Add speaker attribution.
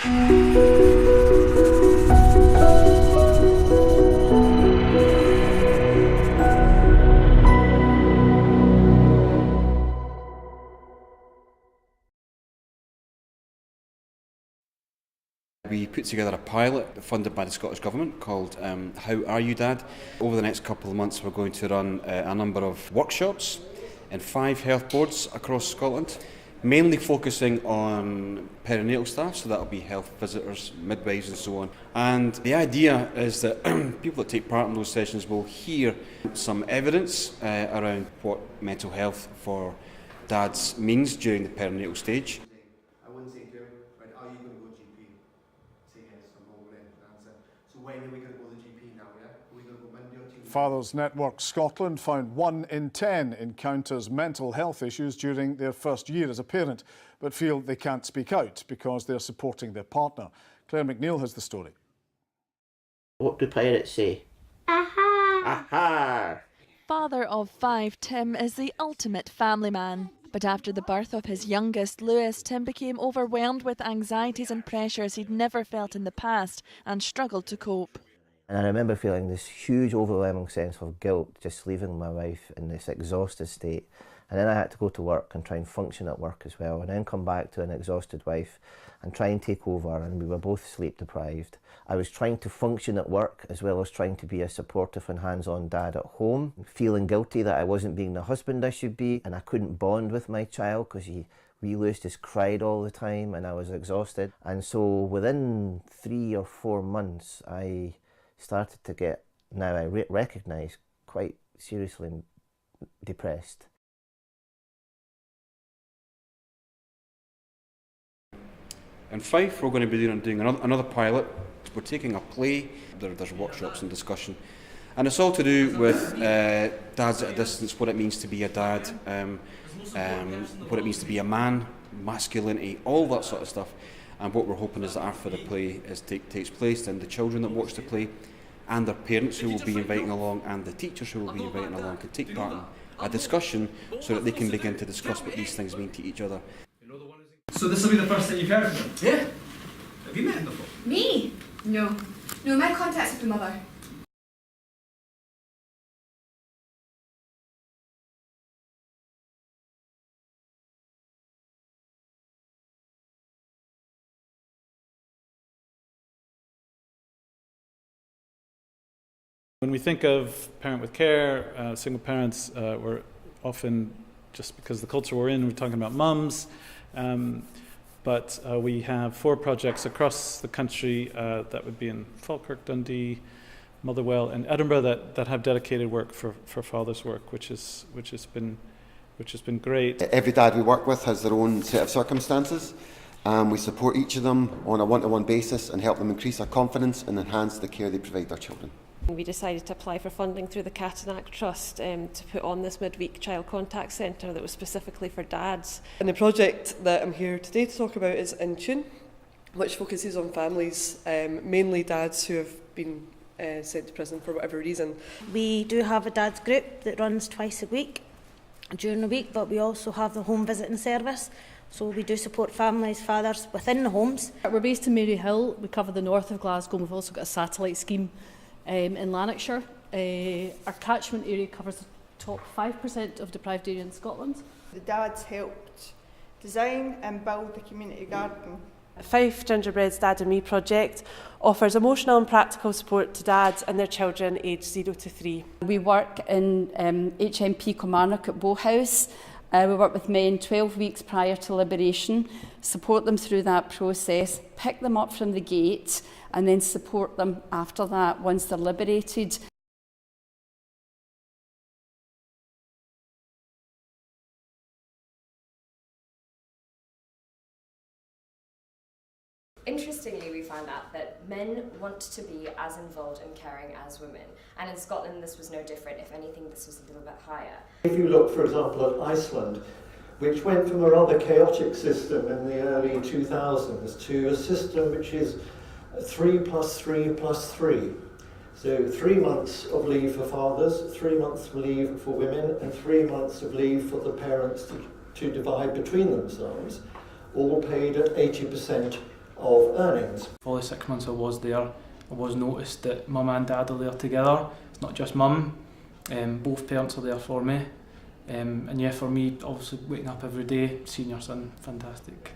Speaker 1: We put together a pilot funded by the Scottish Government called How Are You Dad? Over the next couple of months we're going to run a number of workshops in 5 health boards across Scotland, mainly focusing on perinatal staff, so that'll be health visitors, midwives and so on. And the idea is that people that take part in those sessions will hear some evidence around what mental health for dads means during the perinatal stage.
Speaker 2: I wouldn't say to him, right, are you going to go to GP? Say yes, I'm going to answer. So when are we going to go to the GP now, yeah? Are we going to go Monday or Tuesday?
Speaker 3: Fathers Network Scotland found 1 in 10 encounters mental health issues during their first year as a parent, but feel they can't speak out because they're supporting their partner. Claire McNeil has the story.
Speaker 4: What do parents say? Aha! Aha!
Speaker 5: Father of 5, Tim is the ultimate family man. But after the birth of his youngest, Lewis, Tim became overwhelmed with anxieties and pressures he'd never felt in the past and struggled to cope.
Speaker 4: And I remember feeling this huge overwhelming sense of guilt just leaving my wife in this exhausted state. And then I had to go to work and try and function at work as well, and then come back to an exhausted wife and try and take over, and we were both sleep deprived. I was trying to function at work as well as trying to be a supportive and hands-on dad at home, feeling guilty that I wasn't being the husband I should be, and I couldn't bond with my child because Lewis just cried all the time and I was exhausted. And so within 3 or 4 months I started to get, now I recognise, quite seriously depressed.
Speaker 1: In Fife, we're going to be doing another pilot. We're taking a play, there's workshops and discussion, and it's all to do with dads at a distance, what it means to be a dad, what it means to be a man, masculinity, all that sort of stuff. And what we're hoping is that after the play takes place, then the children that watch the play and their parents who will be inviting along and the teachers who will be inviting along can take part in a discussion so that they can begin to discuss what these things mean to each other.
Speaker 6: So this will be the first that you've heard of him?
Speaker 2: Yeah.
Speaker 6: Have you met him before?
Speaker 7: Me? No. No, my contact's with the mother.
Speaker 8: When we think of parent with care, single parents, we're often, just because the culture we're in, we're talking about mums. But we have 4 projects across the country that would be in Falkirk, Dundee, Motherwell and Edinburgh that have dedicated work for fathers' work, which has been great.
Speaker 9: Every dad we work with has their own set of circumstances. We support each of them on a one-to-one basis and help them increase their confidence and enhance the care they provide their children.
Speaker 10: We decided to apply for funding through the Kaammini Trust to put on this midweek child contact centre that was specifically for dads.
Speaker 11: And the project that I'm here today to talk about is In Tune, which focuses on families, mainly dads who have been sent to prison for whatever reason.
Speaker 12: We do have a dads group that runs twice a week during the week, but we also have the home visiting service. So we do support families, fathers within the homes.
Speaker 13: We're based in Maryhill. We cover the north of Glasgow. We've also got a satellite scheme in Lanarkshire. Our catchment area covers the top 5% of deprived area in Scotland.
Speaker 14: The dads helped design and build the community garden.
Speaker 10: Fife Gingerbread's Dad and Me project offers emotional and practical support to dads and their children aged 0 to 3.
Speaker 13: We work in HMP Kaammini at Bow House. We work with men 12 weeks prior to liberation, support them through that process, pick them up from the gate and then support them after that once they're liberated.
Speaker 15: Interestingly, we found out that men want to be as involved in caring as women, and in Scotland this was no different. If anything, this was a little bit higher.
Speaker 16: If you look, for example, at Iceland, which went from a rather chaotic system in the early 2000s to a system which is 3 + 3 + 3. So 3 months of leave for fathers, 3 months of leave for women, and 3 months of leave for the parents to divide between themselves, all paid at 80% of earnings.
Speaker 17: For the 6 months I was there, I was noticed that mum and dad are there together. It's not just mum, both parents are there for me. And yeah, for me, obviously waking up every day, seeing your son, fantastic.